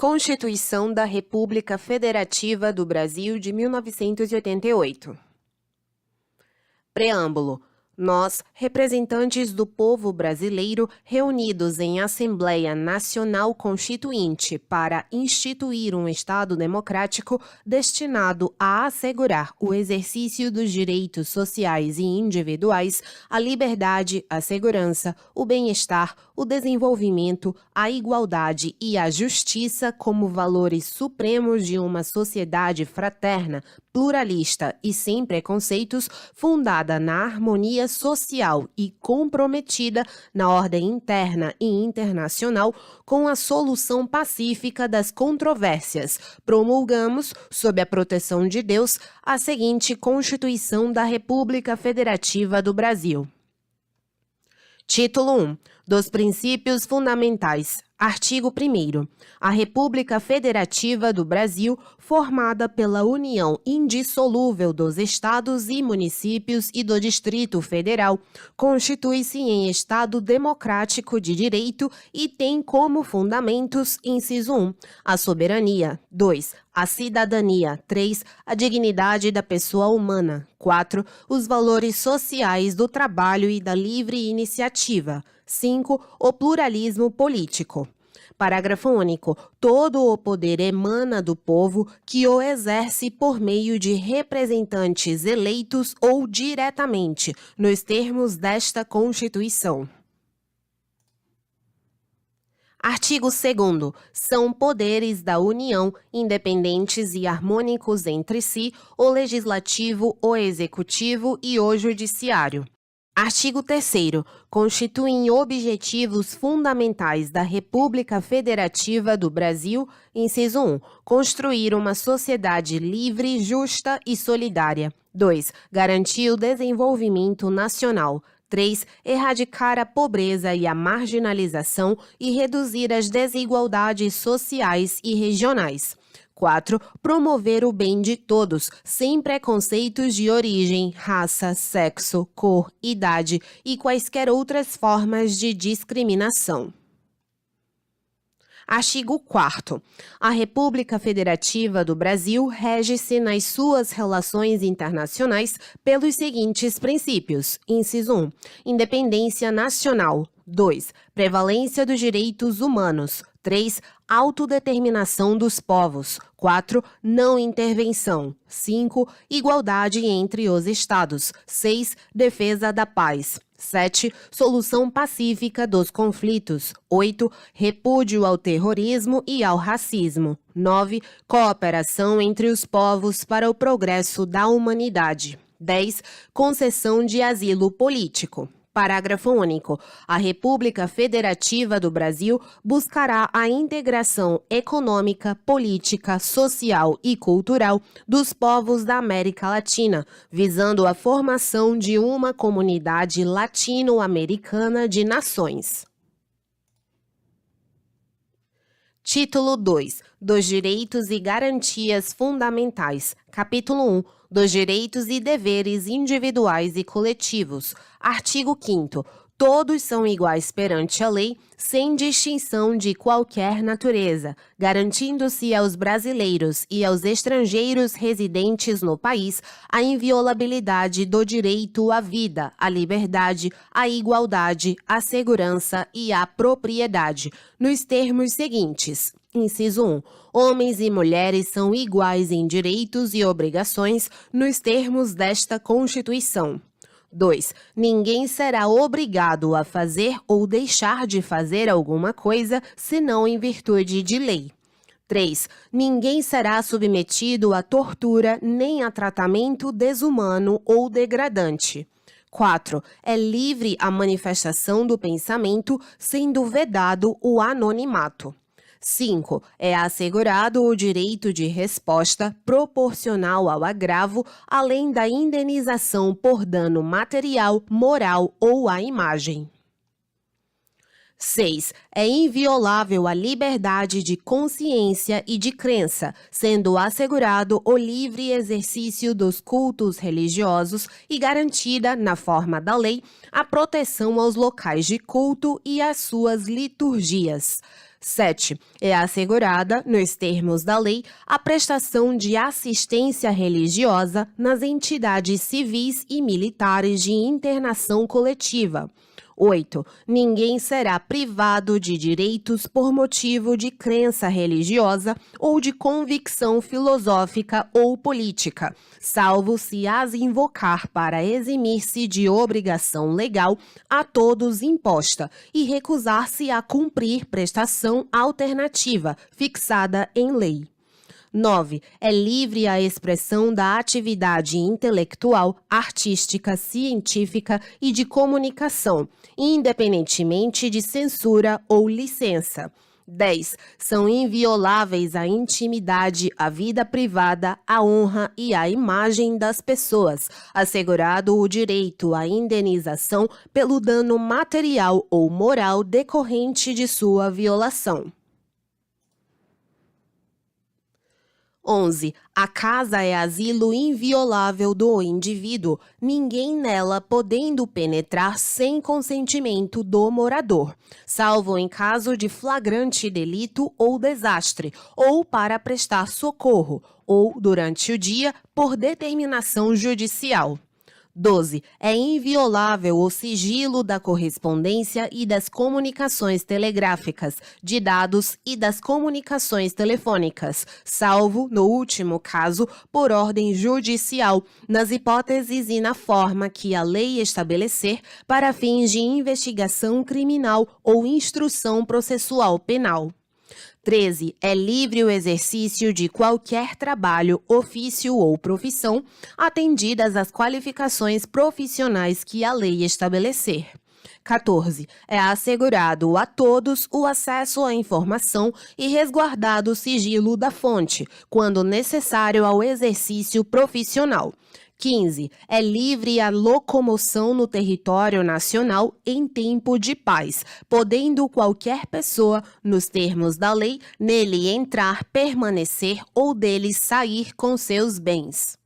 Constituição da República Federativa do Brasil de 1988. Preâmbulo. Nós, representantes do povo brasileiro, reunidos em Assembleia Nacional Constituinte para instituir um Estado democrático destinado a assegurar o exercício dos direitos sociais e individuais, a liberdade, a segurança, o bem-estar, o desenvolvimento, a igualdade e a justiça como valores supremos de uma sociedade fraterna, pluralista e sem preconceitos, fundada na harmonia social e comprometida na ordem interna e internacional com a solução pacífica das controvérsias, promulgamos, sob a proteção de Deus, a seguinte Constituição da República Federativa do Brasil. Título 1. Dos Princípios Fundamentais. Artigo 1º. A República Federativa do Brasil, formada pela união indissolúvel dos estados e municípios e do Distrito Federal, constitui-se em Estado democrático de direito e tem como fundamentos, inciso 1, a soberania, 2, a cidadania, 3, a dignidade da pessoa humana, 4, os valores sociais do trabalho e da livre iniciativa, 5. O pluralismo político. Parágrafo único. Todo o poder emana do povo que o exerce por meio de representantes eleitos ou diretamente, nos termos desta Constituição. Artigo 2º. São poderes da União, independentes e harmônicos entre si, o Legislativo, o Executivo e o Judiciário. Artigo 3º. Constituem objetivos fundamentais da República Federativa do Brasil, inciso 1, construir uma sociedade livre, justa e solidária. 2. Garantir o desenvolvimento nacional. 3. Erradicar a pobreza e a marginalização e reduzir as desigualdades sociais e regionais. 4. Promover o bem de todos, sem preconceitos de origem, raça, sexo, cor, idade e quaisquer outras formas de discriminação. Artigo 4º. A República Federativa do Brasil rege-se nas suas relações internacionais pelos seguintes princípios. Inciso 1. Independência nacional. 2. Prevalência dos direitos humanos. 3. Autodeterminação dos povos. 4. Não intervenção. 5. Igualdade entre os Estados. 6. Defesa da paz. 7. Solução pacífica dos conflitos. 8. Repúdio ao terrorismo e ao racismo. 9. Cooperação entre os povos para o progresso da humanidade. 10. Concessão de asilo político. Parágrafo único. A República Federativa do Brasil buscará a integração econômica, política, social e cultural dos povos da América Latina, visando a formação de uma comunidade latino-americana de nações. Título 2. Dos Direitos e Garantias Fundamentais. Capítulo 1. Dos Direitos e Deveres Individuais e Coletivos. Artigo 5º. Todos são iguais perante a lei, sem distinção de qualquer natureza, garantindo-se aos brasileiros e aos estrangeiros residentes no país a inviolabilidade do direito à vida, à liberdade, à igualdade, à segurança e à propriedade, nos termos seguintes. Inciso 1. Homens e mulheres são iguais em direitos e obrigações nos termos desta Constituição. 2. Ninguém será obrigado a fazer ou deixar de fazer alguma coisa, senão em virtude de lei. 3. Ninguém será submetido a tortura nem a tratamento desumano ou degradante. 4. É livre a manifestação do pensamento, sendo vedado o anonimato. 5. É assegurado o direito de resposta proporcional ao agravo, além da indenização por dano material, moral ou à imagem. 6. É inviolável a liberdade de consciência e de crença, sendo assegurado o livre exercício dos cultos religiosos e garantida, na forma da lei, a proteção aos locais de culto e às suas liturgias. 7. É assegurada, nos termos da lei, a prestação de assistência religiosa nas entidades civis e militares de internação coletiva. 8. Ninguém será privado de direitos por motivo de crença religiosa ou de convicção filosófica ou política, salvo se as invocar para eximir-se de obrigação legal a todos imposta e recusar-se a cumprir prestação alternativa fixada em lei. 9. É livre a expressão da atividade intelectual, artística, científica e de comunicação, independentemente de censura ou licença. 10. São invioláveis a intimidade, a vida privada, a honra e a imagem das pessoas, assegurado o direito à indenização pelo dano material ou moral decorrente de sua violação. 11. A casa é asilo inviolável do indivíduo, ninguém nela podendo penetrar sem consentimento do morador, salvo em caso de flagrante delito ou desastre, ou para prestar socorro, ou durante o dia por determinação judicial. 12. É inviolável o sigilo da correspondência e das comunicações telegráficas, de dados e das comunicações telefônicas, salvo, no último caso, por ordem judicial, nas hipóteses e na forma que a lei estabelecer para fins de investigação criminal ou instrução processual penal. 13. É livre o exercício de qualquer trabalho, ofício ou profissão, atendidas as qualificações profissionais que a lei estabelecer. 14. É assegurado a todos o acesso à informação e resguardado o sigilo da fonte, quando necessário ao exercício profissional. 15. É livre a locomoção no território nacional em tempo de paz, podendo qualquer pessoa, nos termos da lei, nele entrar, permanecer ou dele sair com seus bens.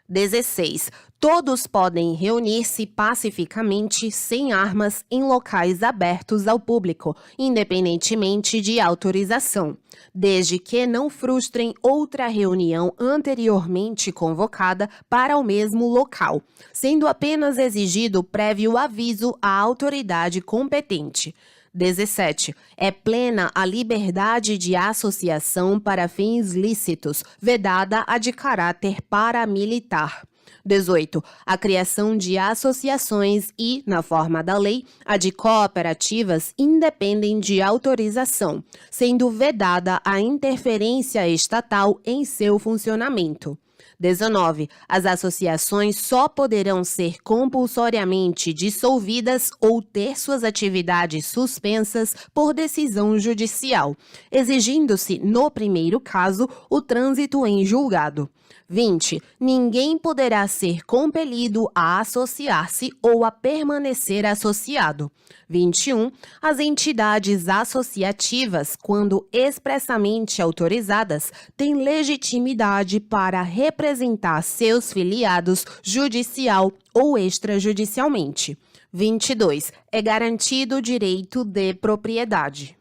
16. Todos podem reunir-se pacificamente, sem armas, em locais abertos ao público, independentemente de autorização, desde que não frustrem outra reunião anteriormente convocada para o mesmo local, sendo apenas exigido prévio aviso à autoridade competente. 17. É plena a liberdade de associação para fins lícitos, vedada a de caráter paramilitar. 18. A criação de associações e, na forma da lei, a de cooperativas independem de autorização, sendo vedada a interferência estatal em seu funcionamento. 19. As associações só poderão ser compulsoriamente dissolvidas ou ter suas atividades suspensas por decisão judicial, exigindo-se, no primeiro caso, o trânsito em julgado. 20. Ninguém poderá ser compelido a associar-se ou a permanecer associado. 21. As entidades associativas, quando expressamente autorizadas, têm legitimidade para representar seus filiados judicial ou extrajudicialmente. 22. É garantido o direito de propriedade.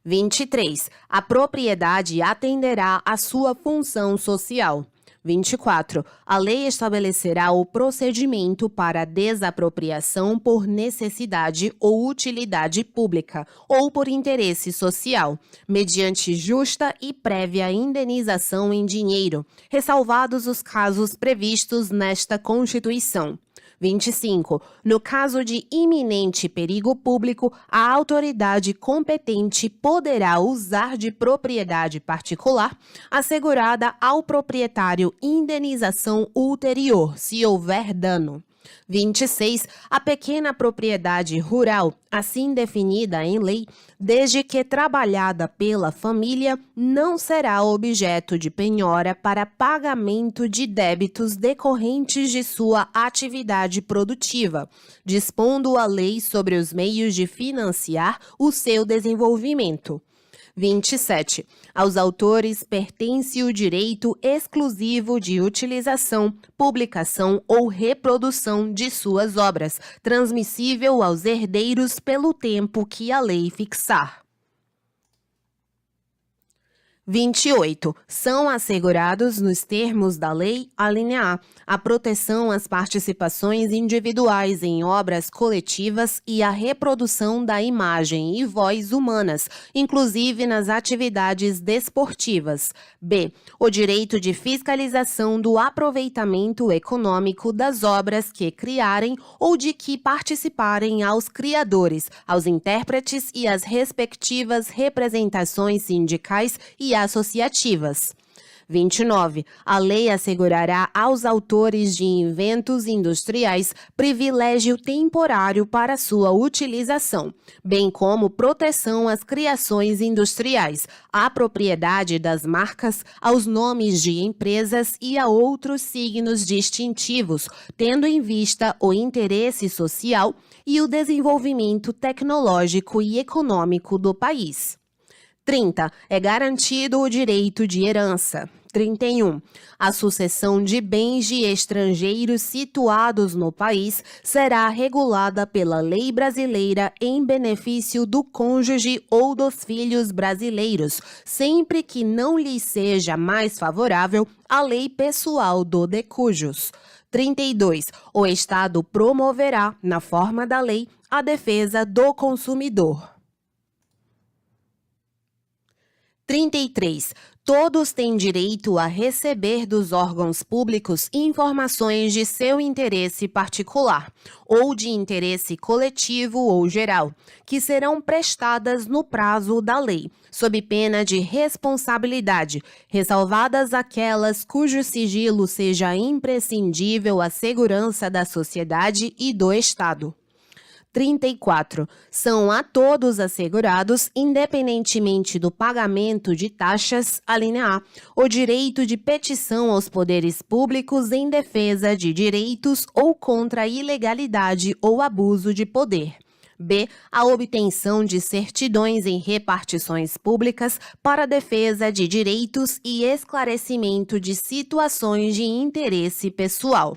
23. A propriedade atenderá à sua função social. 24. A lei estabelecerá o procedimento para desapropriação por necessidade ou utilidade pública ou por interesse social, mediante justa e prévia indenização em dinheiro, ressalvados os casos previstos nesta Constituição. 25. No caso de iminente perigo público, a autoridade competente poderá usar de propriedade particular, assegurada ao proprietário indenização ulterior, se houver dano. 26. A pequena propriedade rural, assim definida em lei, desde que trabalhada pela família, não será objeto de penhora para pagamento de débitos decorrentes de sua atividade produtiva, dispondo a lei sobre os meios de financiar o seu desenvolvimento. 27. Aos autores pertence o direito exclusivo de utilização, publicação ou reprodução de suas obras, transmissível aos herdeiros pelo tempo que a lei fixar. 28. São assegurados nos termos da lei, alínea A, a proteção às participações individuais em obras coletivas e a reprodução da imagem e voz humanas, inclusive nas atividades desportivas. B. O direito de fiscalização do aproveitamento econômico das obras que criarem ou de que participarem aos criadores, aos intérpretes e às respectivas representações sindicais e associativas. 29. A lei assegurará aos autores de inventos industriais privilégio temporário para sua utilização, bem como proteção às criações industriais, à propriedade das marcas, aos nomes de empresas e a outros signos distintivos, tendo em vista o interesse social e o desenvolvimento tecnológico e econômico do país. 30. É garantido o direito de herança. 31. A sucessão de bens de estrangeiros situados no país será regulada pela lei brasileira em benefício do cônjuge ou dos filhos brasileiros, sempre que não lhes seja mais favorável a lei pessoal do decujus. 32. O Estado promoverá, na forma da lei, a defesa do consumidor. 33. Todos têm direito a receber dos órgãos públicos informações de seu interesse particular ou de interesse coletivo ou geral, que serão prestadas no prazo da lei, sob pena de responsabilidade, ressalvadas aquelas cujo sigilo seja imprescindível à segurança da sociedade e do Estado. 34. São a todos assegurados, independentemente do pagamento de taxas, alínea A, o direito de petição aos poderes públicos em defesa de direitos ou contra a ilegalidade ou abuso de poder. B. A obtenção de certidões em repartições públicas para defesa de direitos e esclarecimento de situações de interesse pessoal.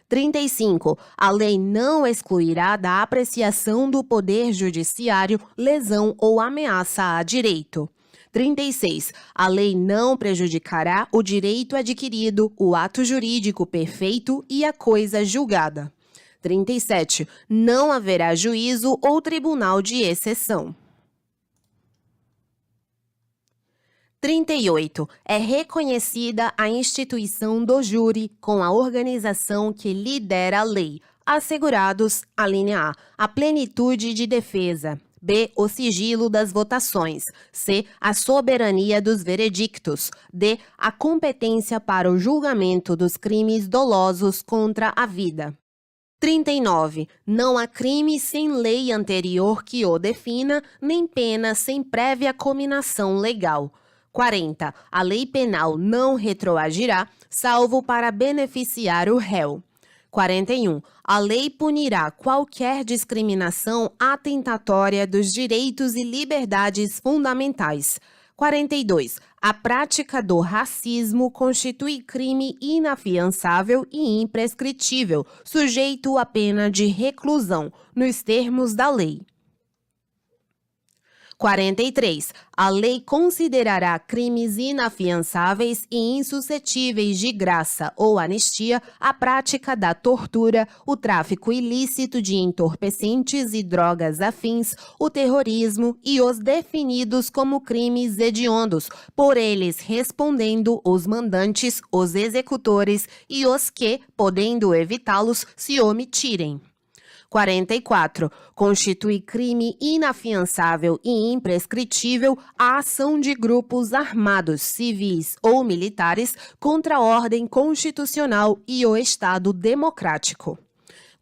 35. A lei não excluirá da apreciação do Poder Judiciário lesão ou ameaça a direito. 36. A lei não prejudicará o direito adquirido, o ato jurídico perfeito e a coisa julgada. 37. Não haverá juízo ou tribunal de exceção. 38. É reconhecida a instituição do júri com a organização que lidera a lei, assegurados, alínea A, a plenitude de defesa, B. O sigilo das votações, C. A soberania dos veredictos, D. A competência para o julgamento dos crimes dolosos contra a vida. 39. Não há crime sem lei anterior que o defina, nem pena sem prévia cominação legal. 40. A lei penal não retroagirá, salvo para beneficiar o réu. 41. A lei punirá qualquer discriminação atentatória dos direitos e liberdades fundamentais. 42. A prática do racismo constitui crime inafiançável e imprescritível, sujeito à pena de reclusão, nos termos da lei. 43. A lei considerará crimes inafiançáveis e insuscetíveis de graça ou anistia a prática da tortura, o tráfico ilícito de entorpecentes e drogas afins, o terrorismo e os definidos como crimes hediondos, por eles respondendo os mandantes, os executores e os que, podendo evitá-los, se omitirem. 44. Constitui crime inafiançável e imprescritível a ação de grupos armados, civis ou militares contra a ordem constitucional e o Estado democrático.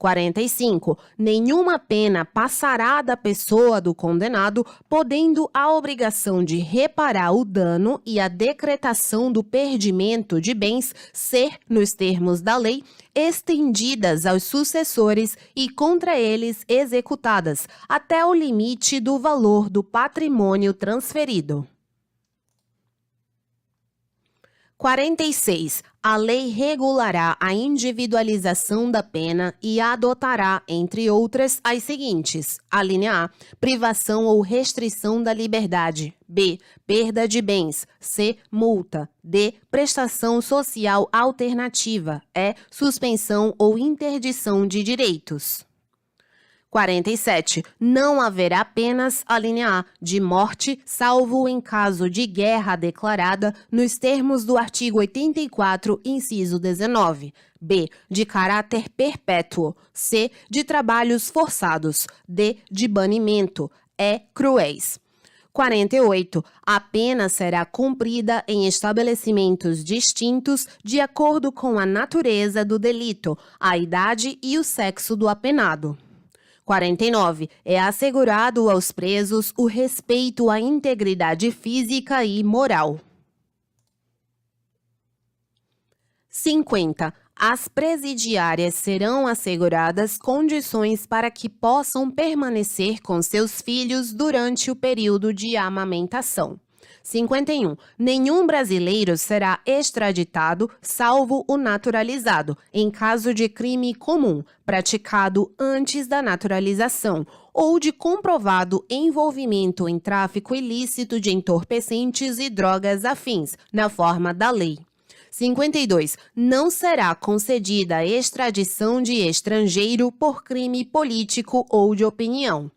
45. Nenhuma pena passará da pessoa do condenado, podendo a obrigação de reparar o dano e a decretação do perdimento de bens ser, nos termos da lei, estendidas aos sucessores e contra eles executadas, até o limite do valor do patrimônio transferido. 46. A lei regulará a individualização da pena e adotará, entre outras, as seguintes. A linha A, privação ou restrição da liberdade. B, perda de bens. C, multa. D, prestação social alternativa. E, suspensão ou interdição de direitos. 47. Não haverá penas, a linha A, de morte, salvo em caso de guerra declarada nos termos do artigo 84, inciso 19. B, de caráter perpétuo. C, de trabalhos forçados. D, de banimento. E, cruéis. 48. A pena será cumprida em estabelecimentos distintos de acordo com a natureza do delito, a idade e o sexo do apenado. 49. É assegurado aos presos o respeito à integridade física e moral. 50. As presidiárias serão asseguradas condições para que possam permanecer com seus filhos durante o período de amamentação. 51. Nenhum brasileiro será extraditado, salvo o naturalizado, em caso de crime comum, praticado antes da naturalização, ou de comprovado envolvimento em tráfico ilícito de entorpecentes e drogas afins, na forma da lei. 52. Não será concedida a extradição de estrangeiro por crime político ou de opinião.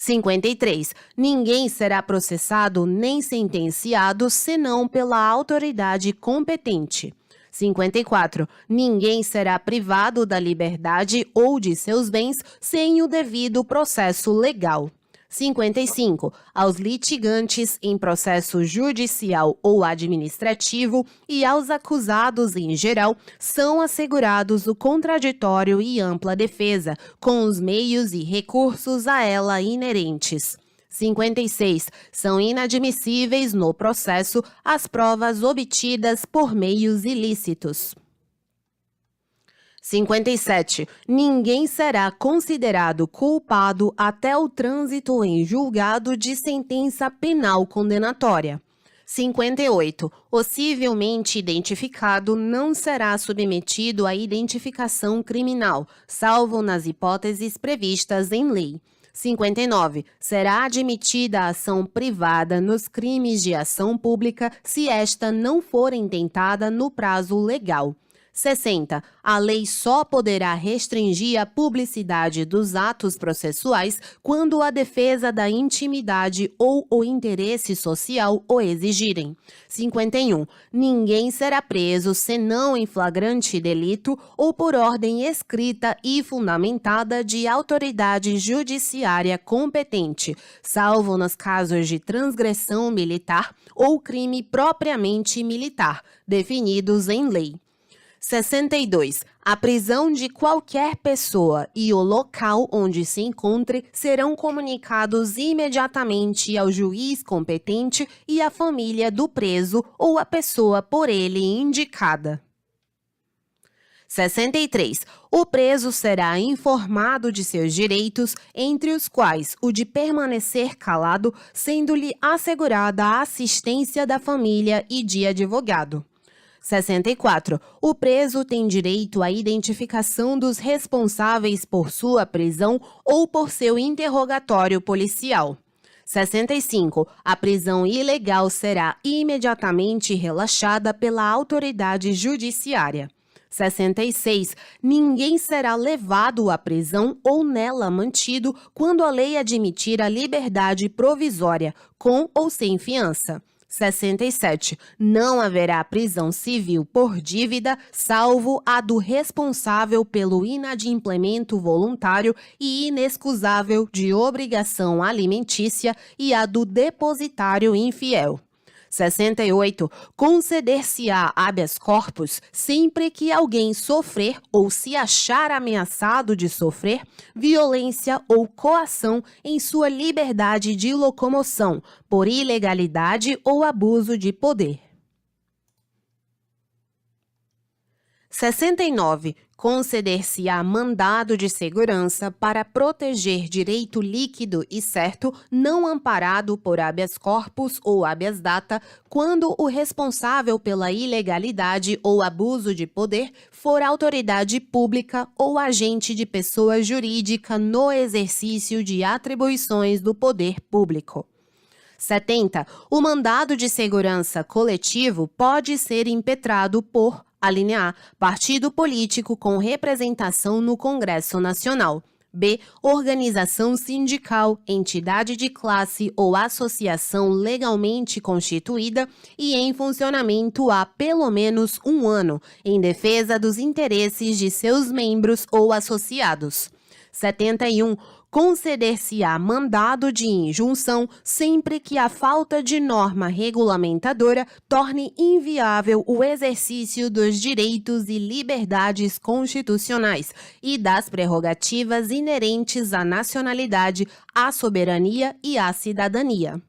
53. Ninguém será processado nem sentenciado senão pela autoridade competente. 54. Ninguém será privado da liberdade ou de seus bens sem o devido processo legal. 55. Aos litigantes em processo judicial ou administrativo e aos acusados em geral são assegurados o contraditório e ampla defesa, com os meios e recursos a ela inerentes. 56. São inadmissíveis no processo as provas obtidas por meios ilícitos. 57. Ninguém será considerado culpado até o trânsito em julgado de sentença penal condenatória. 58. O civilmente identificado não será submetido à identificação criminal, salvo nas hipóteses previstas em lei. 59. Será admitida a ação privada nos crimes de ação pública se esta não for intentada no prazo legal. 60. A lei só poderá restringir a publicidade dos atos processuais quando a defesa da intimidade ou o interesse social o exigirem. 51. Ninguém será preso senão em flagrante delito ou por ordem escrita e fundamentada de autoridade judiciária competente, salvo nos casos de transgressão militar ou crime propriamente militar, definidos em lei. 62. A prisão de qualquer pessoa e o local onde se encontre serão comunicados imediatamente ao juiz competente e à família do preso ou à pessoa por ele indicada. 63. O preso será informado de seus direitos, entre os quais o de permanecer calado, sendo-lhe assegurada a assistência da família e de advogado. 64. O preso tem direito à identificação dos responsáveis por sua prisão ou por seu interrogatório policial. 65. A prisão ilegal será imediatamente relaxada pela autoridade judiciária. 66. Ninguém será levado à prisão ou nela mantido quando a lei admitir a liberdade provisória, com ou sem fiança. 67. Não haverá prisão civil por dívida, salvo a do responsável pelo inadimplemento voluntário e inexcusável de obrigação alimentícia e a do depositário infiel. 68. Conceder-se-á habeas corpus sempre que alguém sofrer ou se achar ameaçado de sofrer violência ou coação em sua liberdade de locomoção por ilegalidade ou abuso de poder. 69. Conceder-se-á mandado de segurança para proteger direito líquido e certo não amparado por habeas corpus ou habeas data quando o responsável pela ilegalidade ou abuso de poder for autoridade pública ou agente de pessoa jurídica no exercício de atribuições do poder público. 70. O mandado de segurança coletivo pode ser impetrado por: alínea A, partido político com representação no Congresso Nacional. B, organização sindical, entidade de classe ou associação legalmente constituída e em funcionamento há pelo menos 1 ano, em defesa dos interesses de seus membros ou associados. 71. Conceder-se-á mandado de injunção sempre que a falta de norma regulamentadora torne inviável o exercício dos direitos e liberdades constitucionais e das prerrogativas inerentes à nacionalidade, à soberania e à cidadania.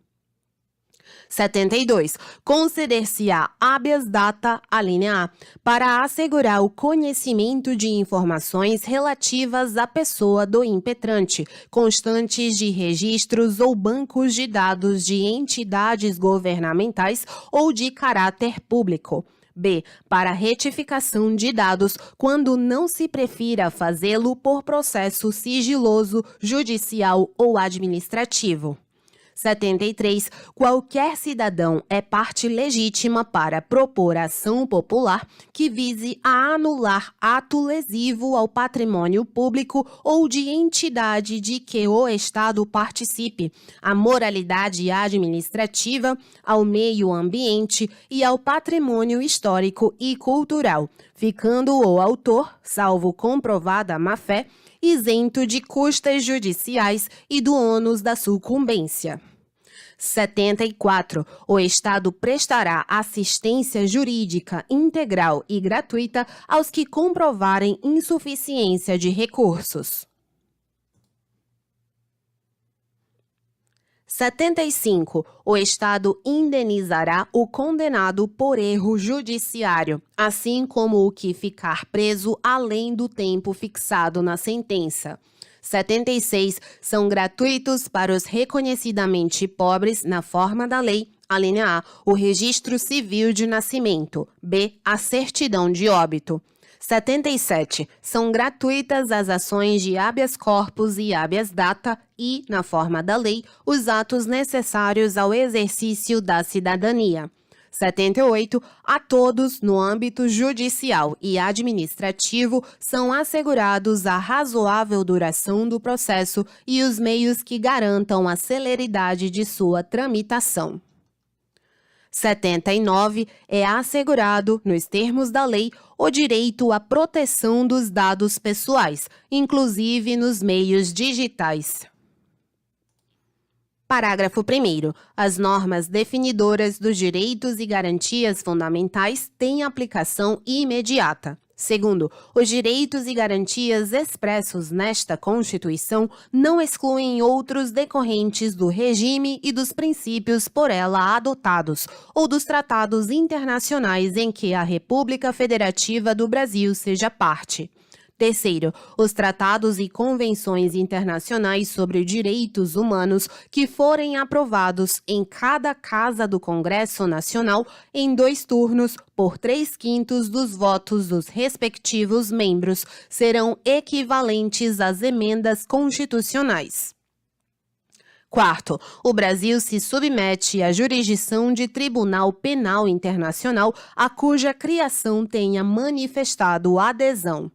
72. Conceder-se-á habeas data, alínea A, para assegurar o conhecimento de informações relativas à pessoa do impetrante, constantes de registros ou bancos de dados de entidades governamentais ou de caráter público. B, para retificação de dados, quando não se prefira fazê-lo por processo sigiloso, judicial ou administrativo. 73. Qualquer cidadão é parte legítima para propor ação popular que vise a anular ato lesivo ao patrimônio público ou de entidade de que o Estado participe, à moralidade administrativa, ao meio ambiente e ao patrimônio histórico e cultural, ficando o autor, salvo comprovada má-fé, isento de custas judiciais e do ônus da sucumbência. 74. O Estado prestará assistência jurídica integral e gratuita aos que comprovarem insuficiência de recursos. 75. O Estado indenizará o condenado por erro judiciário, assim como o que ficar preso além do tempo fixado na sentença. 76. São gratuitos para os reconhecidamente pobres, na forma da lei, alínea A, o registro civil de nascimento, B, a certidão de óbito. 77. São gratuitas as ações de habeas corpus e habeas data e, na forma da lei, os atos necessários ao exercício da cidadania. 78. A todos, no âmbito judicial e administrativo, são assegurados a razoável duração do processo e os meios que garantam a celeridade de sua tramitação. 79. É assegurado, nos termos da lei, o direito à proteção dos dados pessoais, inclusive nos meios digitais. Parágrafo 1º. As normas definidoras dos direitos e garantias fundamentais têm aplicação imediata. Segundo, os direitos e garantias expressos nesta Constituição não excluem outros decorrentes do regime e dos princípios por ela adotados ou dos tratados internacionais em que a República Federativa do Brasil seja parte. Terceiro, os tratados e convenções internacionais sobre direitos humanos que forem aprovados em cada casa do Congresso Nacional em 2 turnos por 3/5 dos votos dos respectivos membros serão equivalentes às emendas constitucionais. Quarto, o Brasil se submete à jurisdição de Tribunal Penal Internacional a cuja criação tenha manifestado adesão.